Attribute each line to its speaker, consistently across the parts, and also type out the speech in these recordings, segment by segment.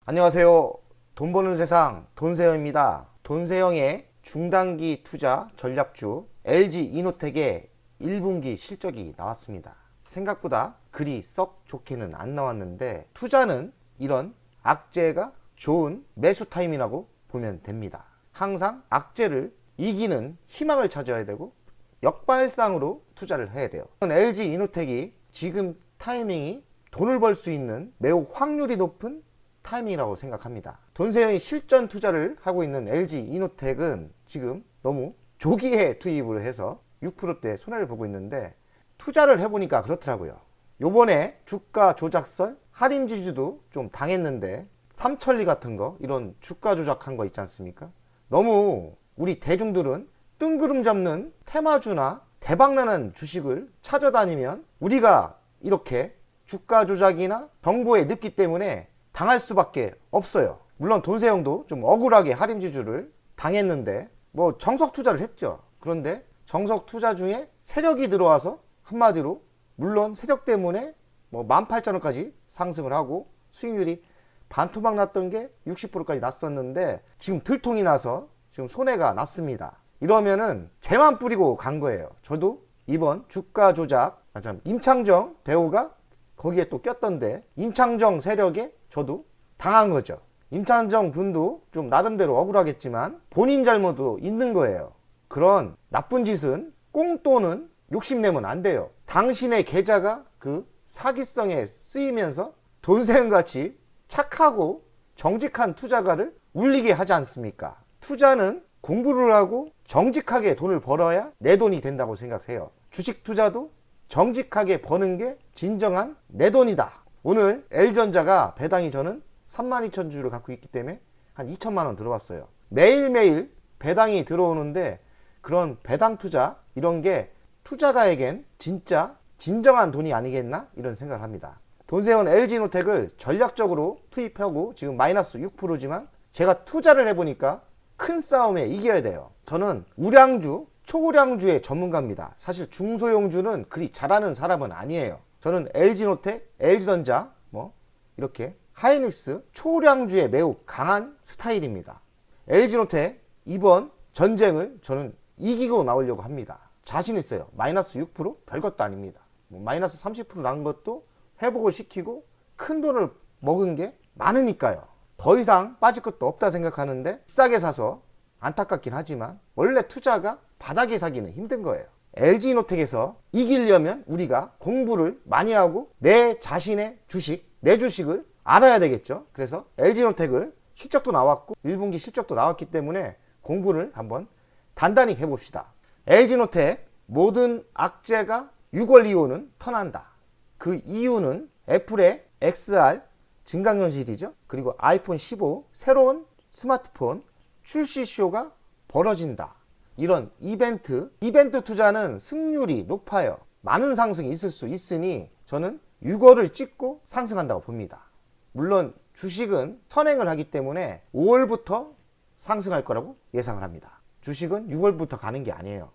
Speaker 1: 안녕하세요. 돈 버는 세상 돈세영입니다. 돈세영의 중단기 투자 전략주 LG이노텍의 1분기 실적이 나왔습니다. 생각보다 그리 썩 좋게는 안 나왔는데 투자는 이런 악재가 좋은 매수 타임이라고 보면 됩니다. 항상 악재를 이기는 희망을 찾아야 되고 역발상으로 투자를 해야 돼요. LG이노텍이 지금 타이밍이 돈을 벌 수 있는 매우 확률이 높은 타이밍이라고 생각합니다. 돈세영이 실전 투자를 하고 있는 LG이노텍은 지금 너무 조기에 투입을 해서 6%대 손해를 보고 있는데 투자를 해보니까 그렇더라고요. 요번에 주가 조작설 할인 지주도 좀 당했는데 삼천리 같은 거 이런 주가 조작한 거 있지 않습니까? 너무 우리 대중들은 뜬구름 잡는 테마주나 대박나는 주식을 찾아다니면 우리가 이렇게 주가 조작이나 정보에 늦기 때문에 당할 수밖에 없어요. 물론 돈세영도 좀 억울하게 할인지주를 당했는데 뭐 정석 투자를 했죠. 그런데 정석 투자 중에 세력이 들어와서 한마디로 물론 세력 때문에 뭐 18,000원까지 상승을 하고 수익률이 반토막 났던 게 60%까지 났었는데 지금 들통이 나서 지금 손해가 났습니다. 이러면은 재만 뿌리고 간 거예요. 저도 이번 주가 조작 임창정 배우가 거기에 또 꼈던데 임창정 세력에 저도 당한 거죠. 임창정 분도 좀 나름대로 억울하겠지만 본인 잘못도 있는 거예요. 그런 나쁜 짓은 꽁돈은 욕심내면 안 돼요. 당신의 계좌가 그 사기성에 쓰이면서 돈세영같이 착하고 정직한 투자가를 울리게 하지 않습니까? 투자는 공부를 하고 정직하게 돈을 벌어야 내 돈이 된다고 생각해요. 주식 투자도 정직하게 버는 게 진정한 내 돈이다. 오늘 L전자가 배당이 저는 32,000주를 갖고 있기 때문에 한 2천만원 들어왔어요. 매일매일 배당이 들어오는데 그런 배당 투자 이런 게 투자가에겐 진짜 진정한 돈이 아니겠나 이런 생각을 합니다. 돈세영 LG이노텍을 전략적으로 투입하고 지금 마이너스 6%지만 제가 투자를 해보니까 큰 싸움에 이겨야 돼요. 저는 우량주 초량주의 전문가입니다. 사실 중소형주는 그리 잘하는 사람은 아니에요. 저는 LG이노텍, LG전자 뭐 이렇게 하이닉스 초량주에 매우 강한 스타일입니다. LG이노텍 이번 전쟁을 저는 이기고 나오려고 합니다. 자신 있어요. 마이너스 6% 별것도 아닙니다. 뭐 마이너스 30% 난 것도 회복을 시키고 큰 돈을 먹은 게 많으니까요. 더 이상 빠질 것도 없다 생각하는데 싸게 사서 안타깝긴 하지만 원래 투자가 바닥에 사기는 힘든 거예요. LG이노텍에서 이기려면 우리가 공부를 많이 하고 내 자신의 주식, 내 주식을 알아야 되겠죠. 그래서 LG이노텍을 실적도 나왔고 1분기 실적도 나왔기 때문에 공부를 한번 단단히 해봅시다. LG이노텍 모든 악재가 6월 이후는 턴한다. 그 이유는 애플의 XR 증강현실이죠. 그리고 아이폰 15 새로운 스마트폰 출시 쇼가 벌어진다. 이런 이벤트 투자는 승률이 높아요. 많은 상승이 있을 수 있으니 저는 6월을 찍고 상승한다고 봅니다. 물론 주식은 선행을 하기 때문에 5월부터 상승할 거라고 예상을 합니다. 주식은 6월부터 가는 게 아니에요.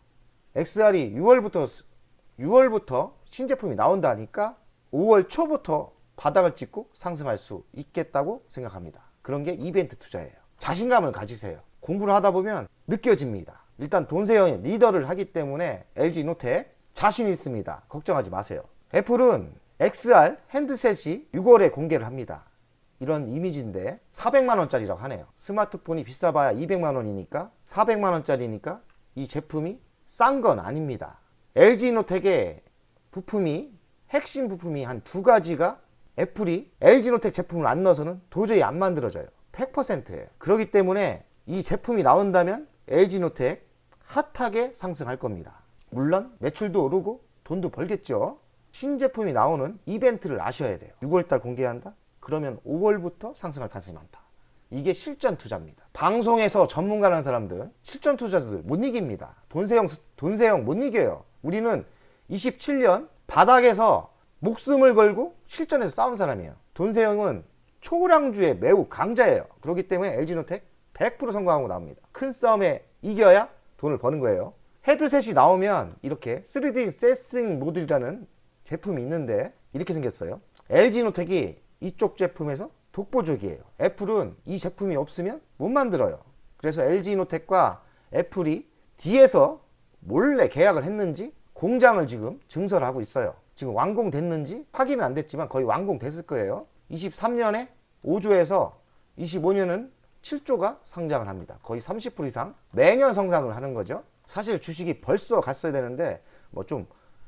Speaker 1: XR이 6월부터 신제품이 나온다니까 5월 초부터 바닥을 찍고 상승할 수 있겠다고 생각합니다. 그런 게 이벤트 투자예요. 자신감을 가지세요. 공부를 하다 보면 느껴집니다. 일단 돈세영이 리더를 하기 때문에 LG이노텍 자신 있습니다. 걱정하지 마세요. 애플은 XR 핸드셋이 6월에 공개를 합니다. 이런 이미지인데 400만원짜리라고 하네요. 스마트폰이 비싸봐야 200만원이니까 400만원짜리니까 이 제품이 싼 건 아닙니다. LG이노텍의 부품이 핵심 부품이 한 두 가지가 애플이 LG이노텍 제품을 안 넣어서는 도저히 안 만들어져요. 100%예요. 그렇기 때문에 이 제품이 나온다면 LG이노텍 핫하게 상승할 겁니다. 물론 매출도 오르고 돈도 벌겠죠. 신제품이 나오는 이벤트를 아셔야 돼요. 6월달 공개한다? 그러면 5월부터 상승할 가능성이 많다. 이게 실전 투자입니다. 방송에서 전문가라는 사람들, 실전 투자자들 못 이깁니다. 돈세영 못 이겨요. 우리는 27년 바닥에서 목숨을 걸고 실전에서 싸운 사람이에요. 돈세영은 초량주에 매우 강자예요. 그렇기 때문에 LG이노텍 100% 성공하고 나옵니다. 큰 싸움에 이겨야 돈을 버는 거예요. 헤드셋이 나오면 이렇게 3D 센싱 모듈이라는 제품이 있는데 이렇게 생겼어요. LG이노텍이 이쪽 제품에서 독보적이에요. 애플은 이 제품이 없으면 못 만들어요. 그래서 LG이노텍과 애플이 뒤에서 몰래 계약을 했는지 공장을 지금 증설을 하고 있어요. 지금 완공됐는지 확인은 안 됐지만 거의 완공됐을 거예요. 23년에 5조에서 25년은 7조가 상장을 합니다. 거의 30% 이상 매년 성장을 하는 거죠. 사실 주식이 벌써 갔어야 되는데 뭐 좀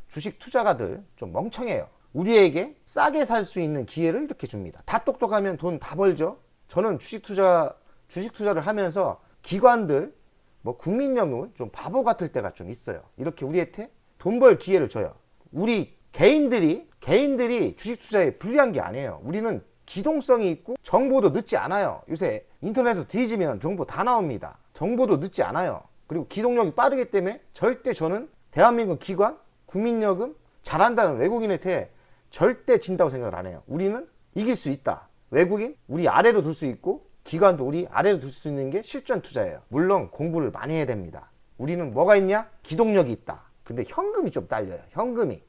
Speaker 1: 주식 투자가들 좀 멍청해요. 우리에게 싸게 살 수 있는 기회를 이렇게 줍니다. 다 똑똑하면 돈 다 벌죠. 저는 주식 투자를 하면서 기관들 뭐 국민연금은 좀 바보 같을 때가 좀 있어요. 이렇게 우리한테 돈 벌 기회를 줘요. 우리 개인들이 주식 투자에 불리한 게 아니에요. 우리는 기동성이 있고 정보도 늦지 않아요. 요새 인터넷에서 뒤지면 정보 다 나옵니다. 정보도 늦지 않아요. 그리고 기동력이 빠르기 때문에 절대 저는 대한민국 기관, 국민연금 잘한다는 외국인한테 절대 진다고 생각을 안 해요. 우리는 이길 수 있다. 외국인 우리 아래로 둘 수 있고 기관도 우리 아래로 둘 수 있는 게 실전 투자예요. 물론 공부를 많이 해야 됩니다. 우리는 뭐가 있냐? 기동력이 있다. 근데 현금이 좀 딸려요. 현금이.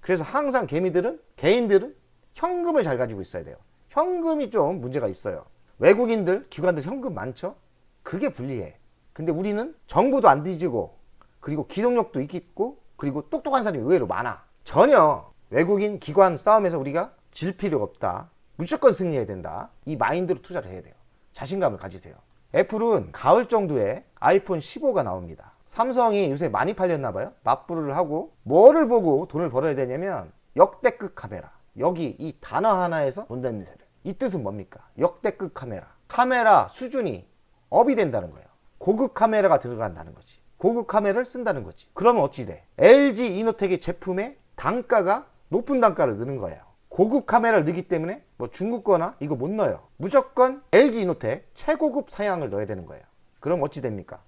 Speaker 1: 그래서 항상 개인들은 현금을 잘 가지고 있어야 돼요. 현금이 좀 문제가 있어요. 외국인들, 기관들 현금 많죠? 그게 불리해. 근데 우리는 정보도 안 뒤지고 그리고 기동력도 있고 그리고 똑똑한 사람이 의외로 많아. 전혀 외국인, 기관 싸움에서 우리가 질 필요가 없다. 무조건 승리해야 된다. 이 마인드로 투자를 해야 돼요. 자신감을 가지세요. 애플은 가을 정도에 아이폰 15가 나옵니다. 삼성이 요새 많이 팔렸나 봐요. 맞불을 하고 뭐를 보고 돈을 벌어야 되냐면 역대급 카메라. 여기 이 단어 하나에서 돈 냄새를. 이 뜻은 뭡니까? 역대급 카메라. 카메라 수준이 업이 된다는 거예요. 고급 카메라가 들어간다는 거지. 고급 카메라를 쓴다는 거지. 그러면 어찌 돼? LG 이노텍의 제품의 단가가 높은 단가를 넣는 거예요. 고급 카메라를 넣기 때문에 뭐 중국 거나 이거 못 넣어요. 무조건 LG 이노텍 최고급 사양을 넣어야 되는 거예요. 그럼 어찌 됩니까?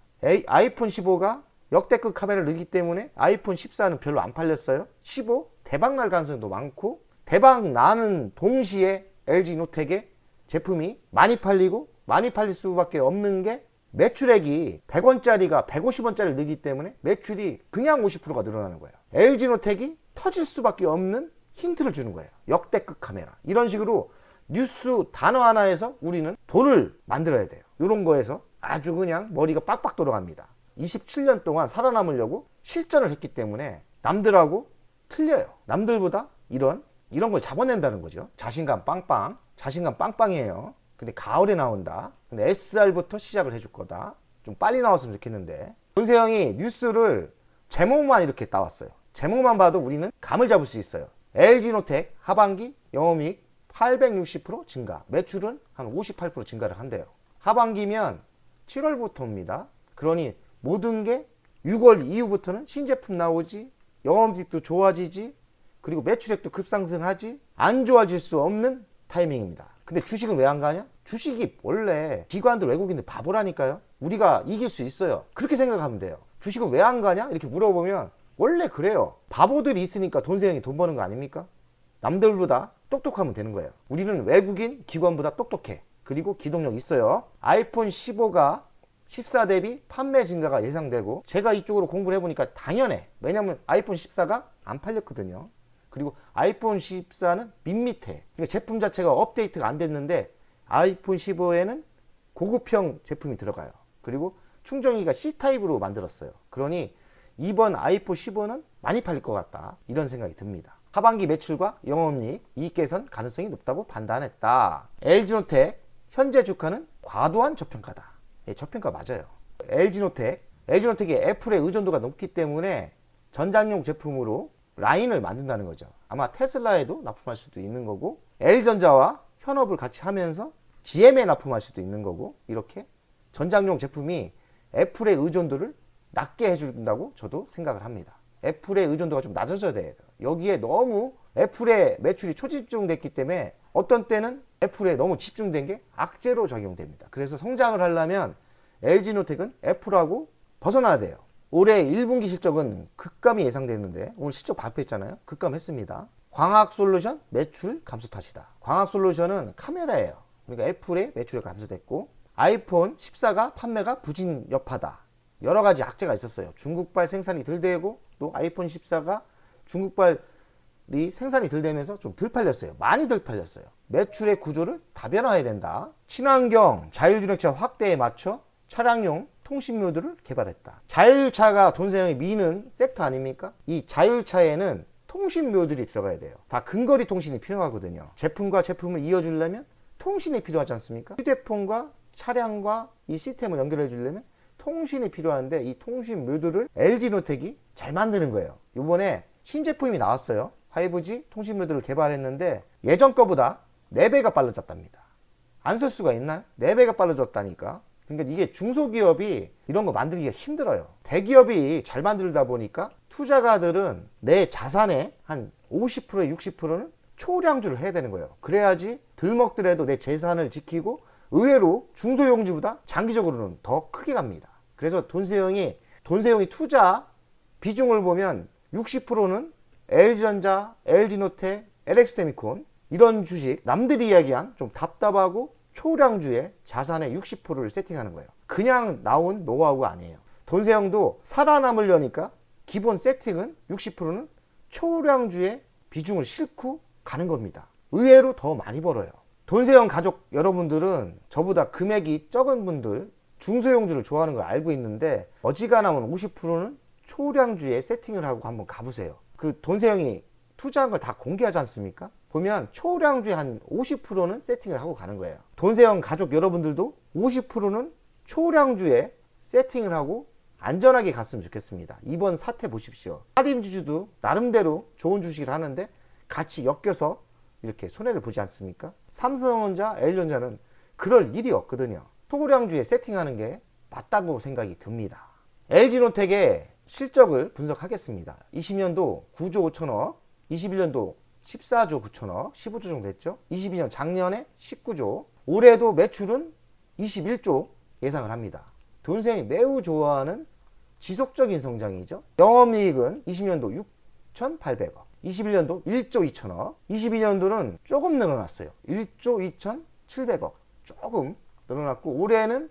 Speaker 1: 아이폰 15가 역대급 카메라를 넣기 때문에 아이폰 14는 별로 안 팔렸어요. 15 대박 날 가능성도 많고 대박 나는 동시에 LG 이노텍의 제품이 많이 팔리고 많이 팔릴 수밖에 없는 게 매출액이 100원짜리가 150원짜리를 넣기 때문에 매출이 그냥 50%가 늘어나는 거예요. LG 이노텍이 터질 수밖에 없는 힌트를 주는 거예요. 역대급 카메라. 이런 식으로 뉴스 단어 하나에서 우리는 돈을 만들어야 돼요. 이런 거에서 아주 그냥 머리가 빡빡 돌아갑니다. 27년 동안 살아남으려고 실전을 했기 때문에 남들하고 틀려요. 남들보다 이런 걸 잡아낸다는 거죠. 자신감 빵빵. 자신감 빵빵이에요. 근데 가을에 나온다. 근데 SR부터 시작을 해줄 거다. 좀 빨리 나왔으면 좋겠는데. 권세영이 뉴스를 제목만 이렇게 따왔어요. 제목만 봐도 우리는 감을 잡을 수 있어요. LG노텍 하반기 영업이익 860% 증가. 매출은 한 58% 증가를 한대요. 하반기면 7월부터입니다. 그러니 모든 게 6월 이후부터는 신제품 나오지, 영업이익도 좋아지지, 그리고 매출액도 급상승하지, 안 좋아질 수 없는 타이밍입니다. 근데 주식은 왜 안 가냐? 주식이 원래 기관들 외국인들 바보라니까요. 우리가 이길 수 있어요. 그렇게 생각하면 돼요. 주식은 왜 안 가냐? 이렇게 물어보면 원래 그래요. 바보들이 있으니까 돈세영이 돈 버는 거 아닙니까? 남들보다 똑똑하면 되는 거예요. 우리는 외국인 기관보다 똑똑해. 그리고 기동력 있어요. 아이폰 15가 14 대비 판매 증가가 예상되고 제가 이쪽으로 공부를 해보니까 당연해. 왜냐면 아이폰 14가 안 팔렸거든요. 그리고 아이폰 14는 밋밋해. 그러니까 제품 자체가 업데이트가 안 됐는데 아이폰 15에는 고급형 제품이 들어가요. 그리고 충전기가 C타입으로 만들었어요. 그러니 이번 아이폰 15는 많이 팔릴 것 같다. 이런 생각이 듭니다. 하반기 매출과 영업이익, 이익 개선 가능성이 높다고 판단했다. LG노텍 현재 주가는 과도한 저평가다. 예, 저평가 맞아요. LG노텍이 애플의 의존도가 높기 때문에 전장용 제품으로 라인을 만든다는 거죠. 아마 테슬라에도 납품할 수도 있는 거고 L전자와 현업을 같이 하면서 GM에 납품할 수도 있는 거고 이렇게 전장용 제품이 애플의 의존도를 낮게 해준다고 저도 생각을 합니다. 애플의 의존도가 좀 낮아져야 돼요. 여기에 너무 애플의 매출이 초집중됐기 때문에 어떤 때는 애플에 너무 집중된 게 악재로 작용됩니다. 그래서 성장을 하려면 LG노텍은 애플하고 벗어나야 돼요. 올해 1분기 실적은 급감이 예상되는데 오늘 실적 발표했잖아요. 급감했습니다. 광학솔루션 매출 감소 탓이다. 광학솔루션은 카메라예요. 그러니까 애플의 매출이 감소됐고 아이폰 14가 판매가 부진 여파다. 여러 가지 악재가 있었어요. 중국발 생산이 덜 되고 또 아이폰 14가 중국발이 생산이 덜 되면서 좀 덜 팔렸어요. 많이 덜 팔렸어요. 매출의 구조를 다변화해야 된다. 친환경 자율주행차 확대에 맞춰 차량용 통신묘들을 개발했다. 자율차가 돈세형이 미는 섹터 아닙니까? 이 자율차에는 통신묘들이 들어가야 돼요. 다 근거리 통신이 필요하거든요. 제품과 제품을 이어주려면 통신이 필요하지 않습니까? 휴대폰과 차량과 이 시스템을 연결해 주려면 통신이 필요한데 이 통신묘들을 LG노텍이 잘 만드는 거예요. 이번에 신제품이 나왔어요. 5G 통신묘들을 개발했는데 예전 거보다 4배가 빨라졌답니다. 안 쓸 수가 있나요? 4배가 빨라졌다니까. 그러니까 이게 중소기업이 이런 거 만들기가 힘들어요. 대기업이 잘 만들다 보니까 투자가들은 내 자산의 한 50%에 60%는 초량주를 해야 되는 거예요. 그래야지 덜 먹더라도 내 재산을 지키고 의외로 중소형주보다 장기적으로는 더 크게 갑니다. 그래서 돈세형이 투자 비중을 보면 60%는 LG전자, LG노텍, LX세미콘 이런 주식, 남들이 이야기한 좀 답답하고 초량주의 자산의 60%를 세팅하는 거예요. 그냥 나온 노하우가 아니에요. 돈세형도 살아남으려니까 기본 세팅은 60%는 초량주의 비중을 싣고 가는 겁니다. 의외로 더 많이 벌어요. 돈세형 가족 여러분들은 저보다 금액이 적은 분들 중소형주를 좋아하는 걸 알고 있는데 어지간하면 50%는 초량주에 세팅을 하고 한번 가보세요. 그 돈세형이 투자한 걸 다 공개하지 않습니까? 보면 초량주에 한 50%는 세팅을 하고 가는 거예요. 돈세형 가족 여러분들도 50%는 초량주에 세팅을 하고 안전하게 갔으면 좋겠습니다. 이번 사태 보십시오. 할인주주도 나름대로 좋은 주식을 하는데 같이 엮여서 이렇게 손해를 보지 않습니까? 삼성전자, LG전자는 그럴 일이 없거든요. 초량주에 세팅하는 게 맞다고 생각이 듭니다. LG노텍의 실적을 분석하겠습니다. 20년도 9조 5천억, 21년도 14조 9천억, 15조 정도 됐죠. 22년 작년에 19조, 올해도 매출은 21조 예상을 합니다. 돈세형이 매우 좋아하는 지속적인 성장이죠. 영업이익은 20년도 6,800억, 21년도 1조 2천억, 22년도는 조금 늘어났어요. 1조 2,700억, 조금 늘어났고 올해는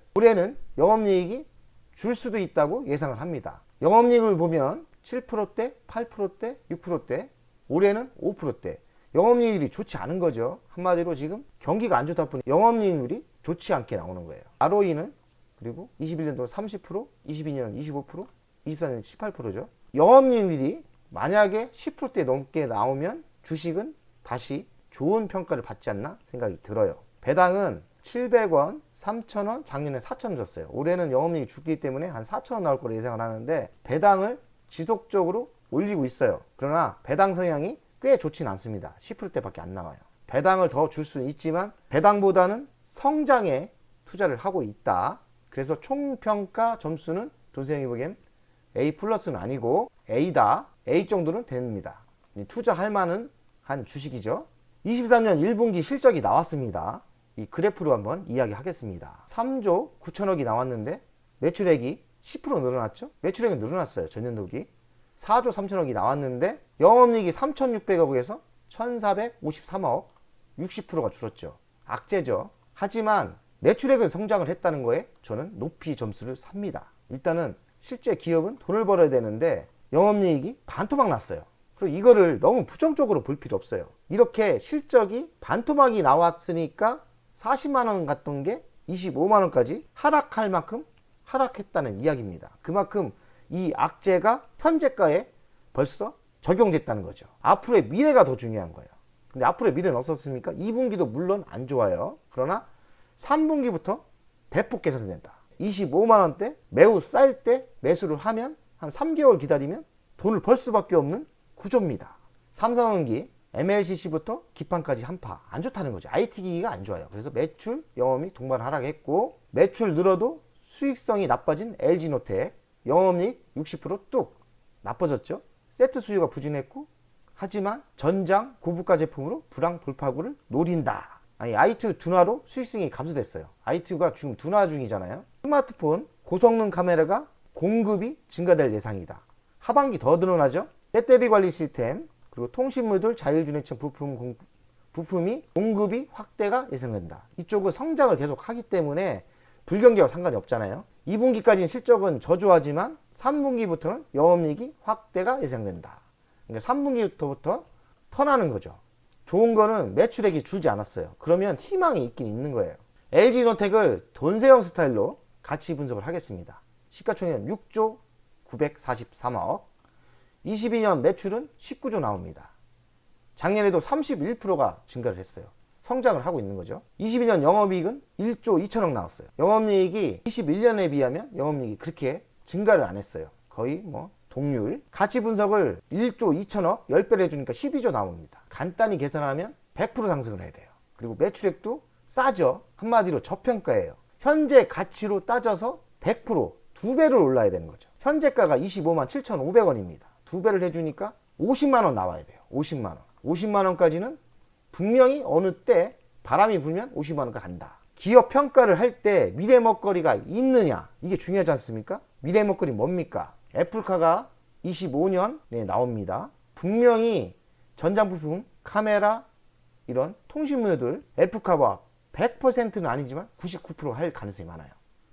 Speaker 1: 영업이익이 줄 수도 있다고 예상을 합니다. 영업이익을 보면 7%대, 8%대, 6%대, 올해는 5%대. 영업이익률이 좋지 않은 거죠. 한마디로 지금 경기가 안 좋다 보니 영업이익률이 좋지 않게 나오는 거예요. ROE는 그리고 21년도 30%, 22년 25%, 24년 18%죠. 영업이익률이 만약에 10%대 넘게 나오면 주식은 다시 좋은 평가를 받지 않나 생각이 들어요. 배당은 700원, 3,000원, 작년에 4,000원 줬어요. 올해는 영업이익이 죽기 때문에 한 4,000원 나올 거로 예상을 하는데 배당을 지속적으로 올리고 있어요. 그러나 배당 성향이 꽤 좋진 않습니다. 10%대밖에 안 나와요. 배당을 더 줄 수는 있지만 배당보다는 성장에 투자를 하고 있다. 그래서 총평가 점수는 돈세형이 보기엔 A 플러스는 아니고 A다. A 정도는 됩니다. 투자할 만한 한 주식이죠. 23년 1분기 실적이 나왔습니다. 이 그래프로 한번 이야기하겠습니다. 3조 9천억이 나왔는데 매출액이 10% 늘어났죠? 매출액은 늘어났어요. 전년도기. 4조 3천억이 나왔는데 영업이익이 3,600억에서 1,453억, 60%가 줄었죠. 악재죠. 하지만 매출액은 성장을 했다는 거에 저는 높이 점수를 삽니다. 일단은 실제 기업은 돈을 벌어야 되는데 영업이익이 반토막 났어요. 그리고 이거를 너무 부정적으로 볼 필요 없어요. 이렇게 실적이 반토막이 나왔으니까 40만 원 갔던 게 25만 원까지 하락할 만큼 하락했다는 이야기입니다. 그만큼 이 악재가 현재가에 벌써 적용됐다는 거죠. 앞으로의 미래가 더 중요한 거예요. 근데 앞으로의 미래는 어떻습니까? 2분기도 물론 안 좋아요. 그러나 3분기부터 대폭 개선된다. 25만 원대 매우 쌀 때 매수를 하면 한 3개월 기다리면 돈을 벌 수밖에 없는 구조입니다. 삼성전기 MLCC부터 기판까지 한파 안 좋다는 거죠. IT 기기가 안 좋아요. 그래서 매출, 영업이익 동반 하락했고 매출 늘어도 수익성이 나빠진 LG노텍 영업이익 60%뚝 나빠졌죠. 세트 수요가 부진했고 하지만 전장 고부가 제품으로 불황 돌파구를 노린다. 아니 i2 둔화로 수익성이 감소됐어요. i2가 지금 둔화 중이잖아요. 스마트폰 고성능 카메라가 공급이 증가될 예상이다. 하반기 더 늘어나죠. 배터리 관리 시스템 그리고 통신물들 자율주행차 부품이 공급이 확대가 예상된다. 이쪽은 성장을 계속 하기 때문에 불경기와 상관이 없잖아요. 2분기까지는 실적은 저조하지만 3분기부터는 영업이익이 확대가 예상된다. 그러니까 3분기부터 턴하는 거죠. 좋은 거는 매출액이 줄지 않았어요. 그러면 희망이 있긴 있는 거예요. LG이노텍을 돈세형 스타일로 가치 분석을 하겠습니다. 시가총액은 6조 943억, 22년 매출은 19조 나옵니다. 작년에도 31%가 증가를 했어요. 성장을 하고 있는 거죠. 22년 영업이익은 1조 2천억 나왔어요. 영업이익이 21년에 비하면 영업이익이 그렇게 증가를 안 했어요. 거의 뭐 동률. 가치 분석을 1조 2천억 10배를 해주니까 12조 나옵니다. 간단히 계산하면 100% 상승을 해야 돼요. 그리고 매출액도 싸죠. 한마디로 저평가예요. 현재 가치로 따져서 100% 2배를 올라야 되는 거죠. 현재가가 25만 7,500원입니다. 2배를 해주니까 50만 원 나와야 돼요. 50만 원. 50만 원까지는 분명히 어느 때 바람이 불면 50만 원까지 간다. 기업 평가를 할 때 미래 먹거리가 있느냐, 이게 중요하지 않습니까? 미래 먹거리 뭡니까? 애플카가 25년에 나옵니다. 분명히 전자부품, 카메라, 이런 통신무효들 애플카와 100%는 아니지만 99%할 가능성이 많아요.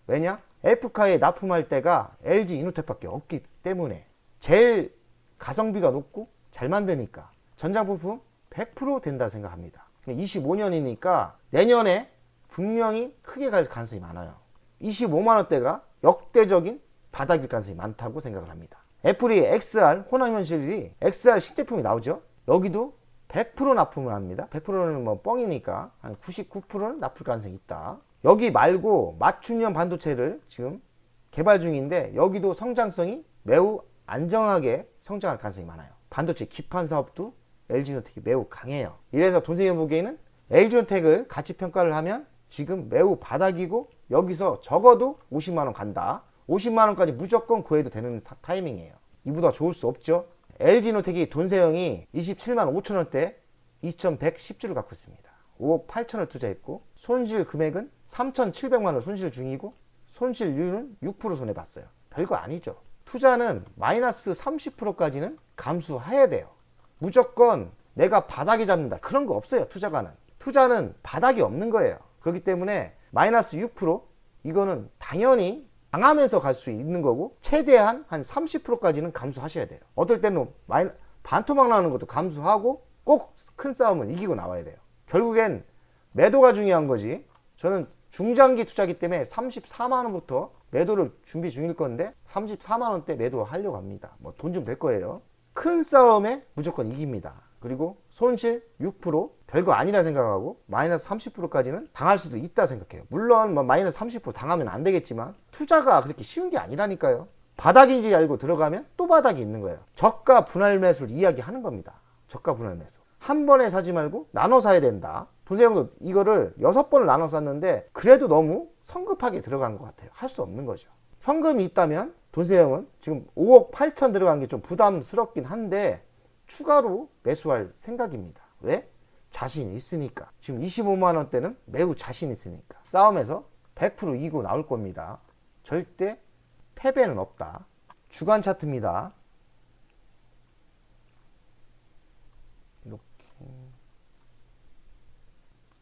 Speaker 1: 왜냐? 애플카에 납품할 때가 LG이노텍밖에 없기 때문에 제일 가성비가 높고 잘 만드니까 전자부품 100% 된다 생각합니다. 25년이니까 내년에 분명히 크게 갈 가능성이 많아요. 25만원대가 역대적인 바닥일 가능성이 많다고 생각을 합니다. 애플이 XR 혼합현실이 XR 신제품이 나오죠. 여기도 100% 납품을 합니다. 100%는 뭐 뻥이니까 한 99%는 납품 가능성이 있다. 여기 말고 맞춤형 반도체를 지금 개발 중인데 여기도 성장성이 매우 안정하게 성장할 가능성이 많아요. 반도체 기판 사업도 LG이노텍이 매우 강해요. 이래서 돈세형 보기에는 LG이노텍을 가치 평가를 하면 지금 매우 바닥이고 여기서 적어도 50만원 간다. 50만원까지 무조건 구해도 되는 타이밍이에요. 이보다 좋을 수 없죠. LG이노텍이 돈세형이 27만 5천원대 2110주를 갖고 있습니다. 5억 8천을 투자했고 손실 금액은 3,700만원 손실 중이고 손실률은 6% 손해봤어요. 별거 아니죠. 투자는 마이너스 30%까지는 감수해야 돼요. 무조건 내가 바닥에 잡는다 그런 거 없어요. 투자는 바닥이 없는 거예요. 그렇기 때문에 마이너스 6% 이거는 당연히 당하면서 갈 수 있는 거고 최대한 한 30%까지는 감수하셔야 돼요. 어떨 때는 반토막 나는 것도 감수하고 꼭 큰 싸움은 이기고 나와야 돼요. 결국엔 매도가 중요한 거지. 저는 중장기 투자기 때문에 34만원부터 매도를 준비 중일 건데 34만원대 매도하려고 합니다. 뭐 돈 좀 될 거예요. 큰 싸움에 무조건 이깁니다. 그리고 손실 6% 별거 아니라 생각하고 마이너스 30%까지는 당할 수도 있다 생각해요. 물론 뭐 마이너스 30% 당하면 안 되겠지만 투자가 그렇게 쉬운 게 아니라니까요. 바닥인지 알고 들어가면 또 바닥이 있는 거예요. 저가 분할 매수를 이야기하는 겁니다. 저가 분할 매수. 한 번에 사지 말고 나눠 사야 된다. 돈세형도 이거를 6번을 나눠 샀는데 그래도 너무 성급하게 들어간 것 같아요. 할 수 없는 거죠. 현금이 있다면 돈세형은 지금 5억 8천 들어간 게 좀 부담스럽긴 한데 추가로 매수할 생각입니다. 왜? 자신 있으니까. 지금 25만원대는 매우 자신 있으니까. 싸움에서 100% 이기고 나올 겁니다. 절대 패배는 없다. 주간 차트입니다.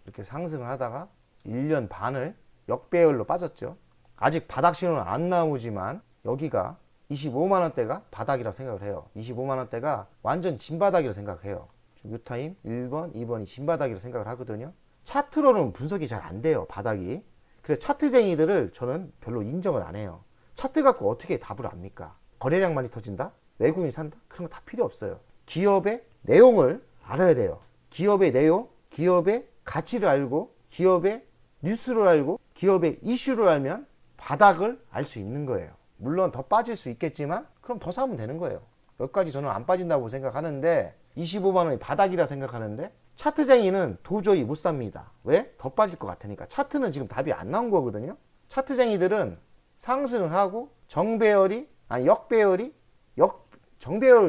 Speaker 1: 이렇게 상승을 하다가 1년 반을 역배열로 빠졌죠. 아직 바닥 신호는 안 나오지만 여기가 25만원대가 바닥이라고 생각을 해요. 25만원대가 완전 진바닥이라고 생각해요. 뉴타임 1번, 2번이 진바닥이라고 생각을 하거든요. 차트로는 분석이 잘 안 돼요. 바닥이. 그래서 차트쟁이들을 저는 별로 인정을 안 해요. 차트 갖고 어떻게 답을 합니까? 거래량 많이 터진다? 외국인이 산다? 그런 거 다 필요 없어요. 기업의 내용을 알아야 돼요. 기업의 내용, 기업의 가치를 알고 기업의 뉴스를 알고 기업의 이슈를 알면 바닥을 알 수 있는 거예요. 물론 더 빠질 수 있겠지만 그럼 더 사면 되는 거예요. 여기까지 저는 안 빠진다고 생각하는데 25만원이 바닥이라 생각하는데 차트쟁이는 도저히 못 삽니다. 왜? 더 빠질 것 같으니까. 차트는 지금 답이 안 나온 거거든요. 차트쟁이들은 상승을 하고 정배열을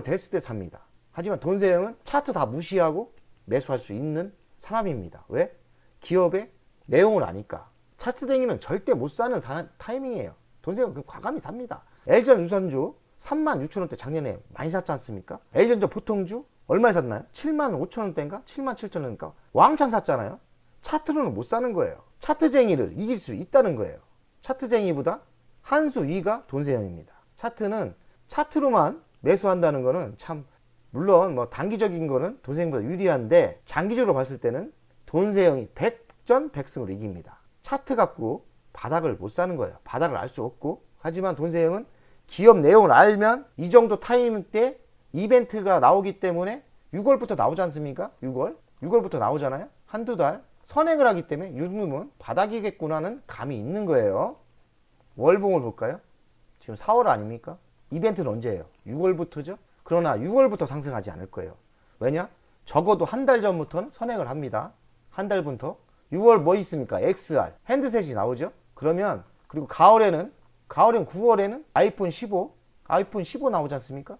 Speaker 1: 됐을 때 삽니다. 하지만 돈세형은 차트 다 무시하고 매수할 수 있는 사람입니다. 왜? 기업의 내용을 아니까. 차트쟁이는 절대 못 사는 타이밍이에요. 돈세형은 과감히 삽니다. LG전자 유선주 36,000원대 작년에 많이 샀지 않습니까? LG전자 보통주 얼마에 샀나요? 75,000원대인가? 77,000원인가? 왕창 샀잖아요. 차트로는 못 사는 거예요. 차트쟁이를 이길 수 있다는 거예요. 차트쟁이보다 한 수 위가 돈세형입니다. 차트는 차트로만 매수한다는 거는 참 물론 뭐 단기적인 거는 돈세형보다 유리한데 장기적으로 봤을 때는 돈세형이 100전 100승으로 이깁니다. 차트 갖고 바닥을 못 사는 거예요. 바닥을 알 수 없고. 하지만 돈세형은 기업 내용을 알면 이 정도 타이밍 때 이벤트가 나오기 때문에 6월부터 나오지 않습니까? 6월부터 나오잖아요. 한두 달 선행을 하기 때문에 요즘은 바닥이겠구나는 감이 있는 거예요. 월봉을 볼까요? 지금 4월 아닙니까? 이벤트는 언제예요? 6월부터죠? 그러나 6월부터 상승하지 않을 거예요. 왜냐? 적어도 한 달 전부터는 선행을 합니다. 한 달부터. 6월 뭐 있습니까? XR 핸드셋이 나오죠? 그러면 그리고 가을에는 9월에는 아이폰 15 나오지 않습니까?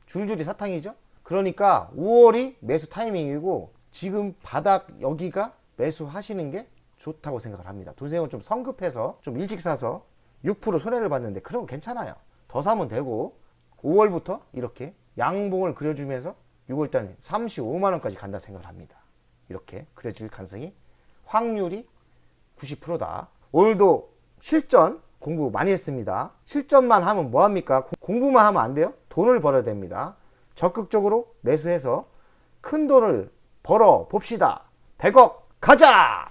Speaker 1: 줄줄이 사탕이죠? 그러니까 5월이 매수 타이밍이고 지금 바닥 여기가 매수하시는 게 좋다고 생각을 합니다. 돈세형은 좀 성급해서 좀 일찍 사서 6% 손해를 봤는데 그런 거 괜찮아요. 더 사면 되고 5월부터 이렇게 양봉을 그려주면서 6월달에 35만원까지 간다 생각을 합니다. 이렇게 그려질 가능성이 확률이 90%다. 오늘도 실전 공부 많이 했습니다. 실전만 하면 뭐합니까? 공부만 하면 안 돼요. 돈을 벌어야 됩니다. 적극적으로 매수해서 큰 돈을 벌어 봅시다. 100억 가자!